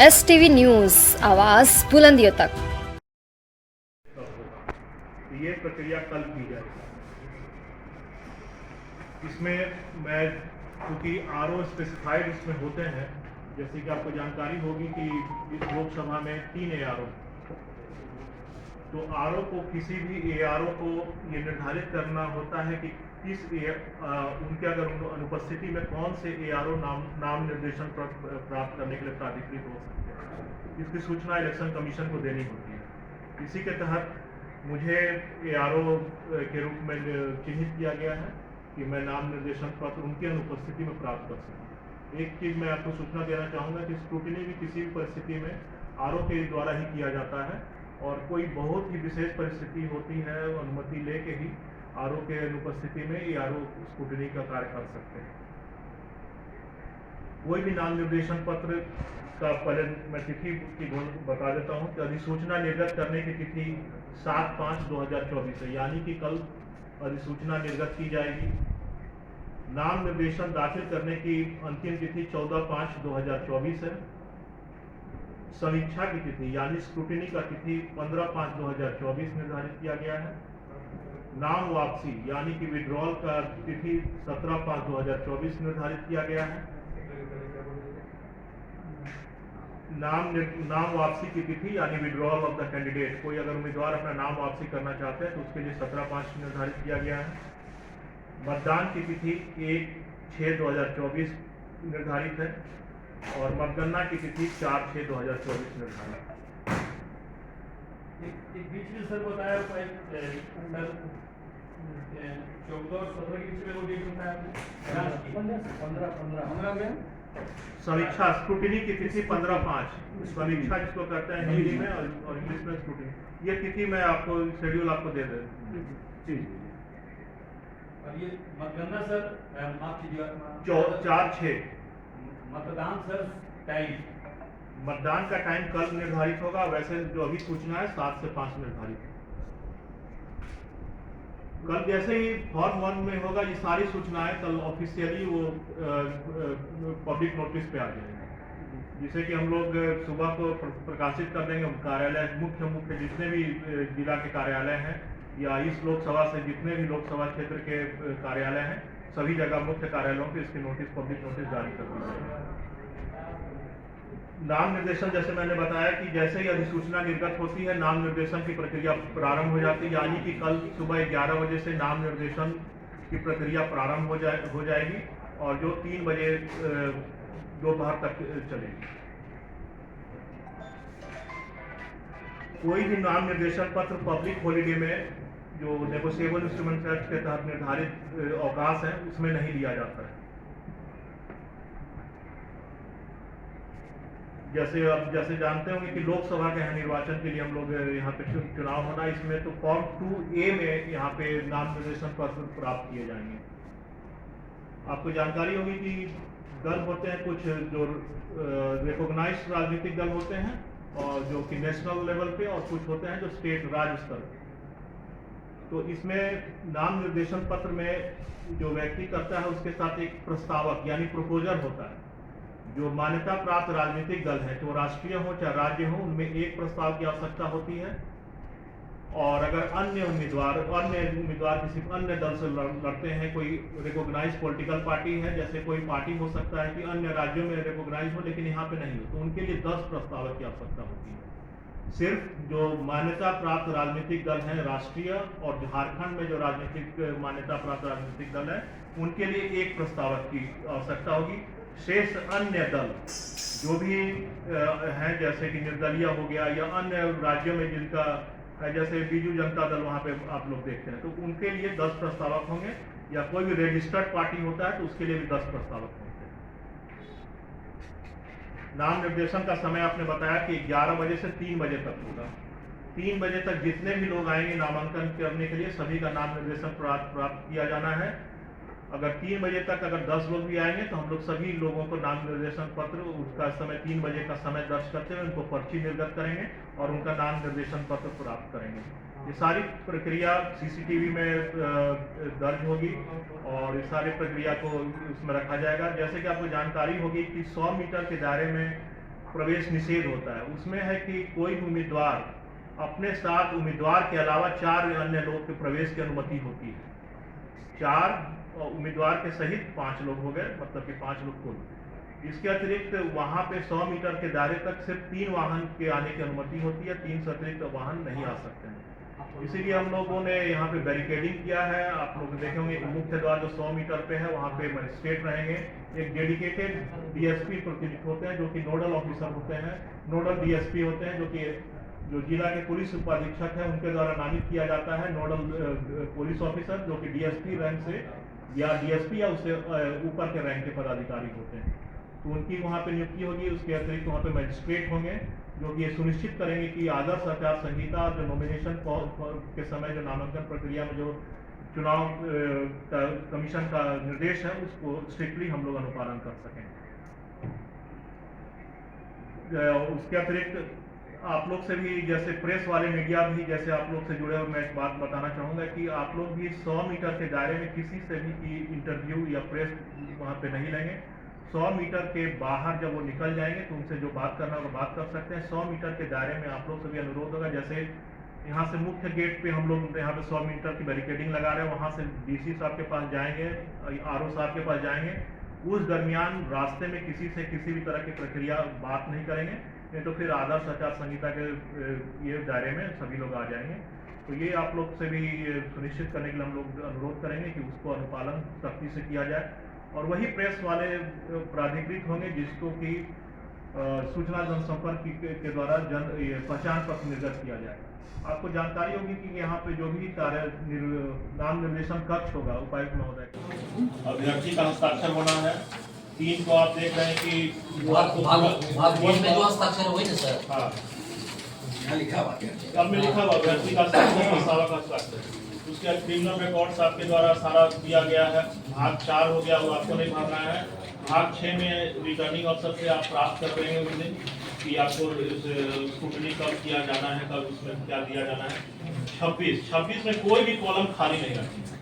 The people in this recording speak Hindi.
STV न्यूज़ आवाज़ बुलंदियों तक। ये प्रक्रिया कल की जाएगी। इसमें मैं क्योंकि आरओ स्पेसिफाइड इसमें होते हैं, जैसे कि आपको जानकारी होगी कि इस लोकसभा में 3 एआरओ, तो आरओ को किसी भी एआरओ को ये निर्धारित करना होता है कि किस उनके अगर अनुपस्थिति में कौन से एआरओ नाम निर्देशन प्राप्त करने के लिए प्राधिकृत हो सकते हैं। इसकी सूचना इलेक्शन कमीशन को देनी होती है। इसी के तहत मुझे एआरओ के रूप में चिन्हित किया गया है कि मैं नाम निर्देशन पत्र उनकी अनुपस्थिति में प्राप्त कर सकूँ। एक चीज़ मैं आपको सूचना देना चाहूँगा कि स्क्रूटिनी भी किसी भी परिस्थिति में आरओ के द्वारा ही किया जाता है, और कोई बहुत ही विशेष परिस्थिति होती है अनुमति लेके ही आरओ के अनुपस्थिति में ये आरओ स्क्रूटिनी का कार्य कर सकते हैं। कोई भी नाम निर्देशन पत्र का पहले मैं तिथि की बता देता हूँ कि अधिसूचना निर्गत करने की तिथि 7/5/2024 है, यानी कि कल अधिसूचना निर्गत की जाएगी। नाम निर्देशन दाखिल करने की अंतिम तिथि 14/5/2024 है। समीक्षा की तिथि यानी स्क्रूटिनी का तिथि 15/5/2024 निर्धारित किया गया है। नाम वापसी यानी कि विड्रॉल का तिथि 17/5/2024 निर्धारित किया गया है। नाम वापसी की तिथि यानी विड्रॉल ऑफ द कैंडिडेट, कोई अगर उम्मीदवार अपना नाम वापसी करना चाहते हैं तो उसके लिए 17/5 निर्धारित किया गया है। मतदान की तिथि 1/6/2024 निर्धारित है, और मतगणना की तिथि 4/6/2024 निर्धारित। एक बीच में सर बताया 14 और 17 के बीच में वो डेट बताया 15 में समीक्षा स्क्रूटिनी की तिथि 15/5, समीक्षा जिसको कहते हैं हिंदी में और इंग्लिश में स्क्रूटिनी। ये तिथि मैं आपको शेड्यूल आपको दे दे जी। और ये मतगणना सर माफ कीजिएगा 4/6। मतदान सर टाइम मतदान का टाइम कल निर्धारित होगा, वैसे जो अभी सूचना है 7 से 5 निर्धारित है। कल जैसे ही फॉर्म 1 में होगा ये सारी सूचनाएं कल ऑफिशियली वो पब्लिक नोटिस पे आ जाएंगे, जिसे कि हम लोग सुबह को प्रकाशित कर देंगे। कार्यालय मुख्य जितने भी जिला के कार्यालय हैं या इस लोकसभा से जितने भी लोकसभा क्षेत्र के कार्यालय हैं, सभी जगह मुख्य कार्यालयों पे इसकी नोटिस पब्लिक नोटिस जारी कर दी जाएगी। नाम निर्देशन जैसे मैंने बताया कि जैसे ही अधिसूचना निर्गत होती है नाम निर्देशन की प्रक्रिया प्रारंभ हो जाती है, यानी कि कल सुबह 11 बजे से नाम निर्देशन की प्रक्रिया प्रारंभ हो जाएगी और जो 3 बजे दोपहर तक चलेगी। कोई भी नाम निर्देशन पत्र पब्लिक हॉलीडे में जो नेगोशिएबल इंस्ट्रूमेंट एक्ट के तहत निर्धारित अवकाश है उसमें नहीं लिया जाता है। जैसे जानते होंगे कि लोकसभा के यहाँ निर्वाचन के लिए हम लोग यहाँ पे चुनाव होना, इसमें तो फॉर्म 2A में यहाँ पे नाम निर्देशन पत्र प्राप्त किए जाएंगे। आपको जानकारी होगी कि दल होते हैं कुछ जो रिकॉग्नाइज्ड राजनीतिक दल होते हैं और जो कि नेशनल लेवल पे, और कुछ होते हैं जो स्टेट राज्य स्तर पे। तो इसमें नाम निर्देशन पत्र में जो व्यक्ति करता है उसके साथ एक प्रस्तावक यानी प्रोपोजर होता है। जो मान्यता प्राप्त राजनीतिक दल है, तो राष्ट्रीय हो चाहे राज्य हो, उनमें एक प्रस्ताव की आवश्यकता होती है। और अगर अन्य उम्मीदवार किसी अन्य दल से लड़ते हैं, कोई रिकॉग्नाइज पॉलिटिकल पार्टी है, जैसे कोई पार्टी हो सकता है कि अन्य राज्यों में रिकॉग्नाइज हो लेकिन यहाँ पे नहीं हो, तो उनके लिए 10 प्रस्तावक की आवश्यकता होती है। सिर्फ जो मान्यता प्राप्त राजनीतिक दल है राष्ट्रीय और झारखंड में जो राजनीतिक मान्यता प्राप्त राजनीतिक दल है उनके लिए एक प्रस्तावक की आवश्यकता होगी। शेष अन्य दल जो भी हैं, जैसे कि निर्दलीय हो गया या अन्य राज्यों में जिनका जैसे बीजू जनता दल वहाँ पे आप लोग देखते हैं, तो उनके लिए 10 प्रस्तावक होंगे, या कोई भी रजिस्टर्ड पार्टी होता है तो उसके लिए भी 10 प्रस्तावक होंगे। नाम निर्देशन का समय आपने बताया कि 11 बजे से 3 बजे तक होगा। 3 बजे तक जितने भी लोग आएंगे नामांकन करने के लिए सभी का नाम निर्देशन प्राप्त किया जाना है। अगर 3 बजे तक अगर 10 लोग भी आएंगे तो हम लोग सभी लोगों को नाम निर्देशन पत्र उसका समय 3 बजे का समय दर्ज करते हुए उनको पर्ची निर्गत करेंगे और उनका नाम निर्देशन पत्र प्राप्त करेंगे। ये सारी प्रक्रिया सीसीटीवी में दर्ज होगी और इस सारी प्रक्रिया को उसमें रखा जाएगा। जैसे कि आपको जानकारी होगी कि 100 मीटर के दायरे में प्रवेश निषेध होता है। उसमें है कि कोई भी उम्मीदवार अपने साथ उम्मीदवार के अलावा 4 अन्य लोग के प्रवेश की अनुमति होती है। 4 उम्मीदवार के सहित 5 लोग हो गए, मतलब कि 5 लोग कुल। इसके अतिरिक्त वहाँ पे 100 मीटर के दायरे तक सिर्फ 3 वाहन के आने की अनुमति होती है, 3 से अतिरिक्त वाहन नहीं आ सकते हैं। इसीलिए हम लोगों ने यहाँ पे बैरिकेडिंग किया है। आप लोग देखेंगे मुख्य द्वार जो 100 मीटर पे है वहाँ पे मजिस्ट्रेट रहेंगे, एक डेडिकेटेड डीएसपी प्रतिनिधित्व होते हैं जो कि नोडल ऑफिसर होते हैं, नोडल डीएसपी होते हैं जो जिला के पुलिस उपाधीक्षक है उनके द्वारा नामित किया जाता है नोडल पुलिस ऑफिसर, जो कि डीएसपी रैंक से या डीएसपी या उससे ऊपर के रैंक के पदाधिकारी होते हैं, तो उनकी वहाँ पे नियुक्ति होगी। उसके अतिरिक्त वहाँ पे मजिस्ट्रेट होंगे जो कि ये सुनिश्चित करेंगे कि आदर्श आचार संहिता जो नॉमिनेशन के समय जो नामांकन प्रक्रिया में जो चुनाव कमीशन का निर्देश है उसको स्ट्रिक्टली हम लोग अनुपालन कर सकें। उसके अतिरिक्त आप लोग से भी, जैसे प्रेस वाले मीडिया भी जैसे आप लोग से जुड़े हुए, मैं एक बात बताना चाहूँगा कि आप लोग भी 100 मीटर के दायरे में किसी से भी इंटरव्यू या प्रेस वहाँ पे नहीं लेंगे। 100 मीटर के बाहर जब वो निकल जाएंगे तो उनसे जो बात करना होगा बात कर सकते हैं। 100 मीटर के दायरे में आप लोग से भी अनुरोध होगा, जैसे यहाँ से मुख्य गेट पे हम लोग यहाँ पे 100 मीटर की बैरिकेडिंग लगा रहे हैं, वहाँ से डीसी साहब के पास जाएंगे, आरओ साहब के पास जाएंगे, उस दरमियान रास्ते में किसी से किसी भी तरह की प्रक्रिया बात नहीं करेंगे, नहीं तो फिर आदर्श आचार संहिता के ये दायरे में सभी लोग आ जाएंगे। तो ये आप लोग से भी सुनिश्चित करने के लिए हम लोग अनुरोध करेंगे कि उसको अनुपालन सख्ती से किया जाए। और वही प्रेस वाले प्राधिकृत होंगे जिसको कि सूचना जनसंपर्क के द्वारा पहचान पत्र निर्गत किया जाए। आपको जानकारी होगी कि यहाँ पे जो भी नाम निर्देशन कक्ष होगा उपायुक्त महोदय, अभ्यर्थी का हस्ताक्षर होना है। 3 को आप देख रहे हैं कि भाग वन में जो हस्ताक्षर है वही ना सर? हाँ, यहाँ लिखा हुआ क्या? अब में लिखा हुआ अभ्यर्थी का हस्ताक्षर, प्रस्तावक का हस्ताक्षर। उसके क्रिमिनल रिकॉर्ड्स आपके द्वारा सारा दिया गया है। भाग 4 हो गया, वो आपको नहीं भरना है। भाग 6 में रिटर्निंग अफसर से आप प्राप्त कर रहे हैं उस दिन कि आपको स्क्रूटनी कब किया जाना है, कब उसमें क्या दिया जाना है। 26 में कोई भी कॉलम खाली नहीं रखेंगे।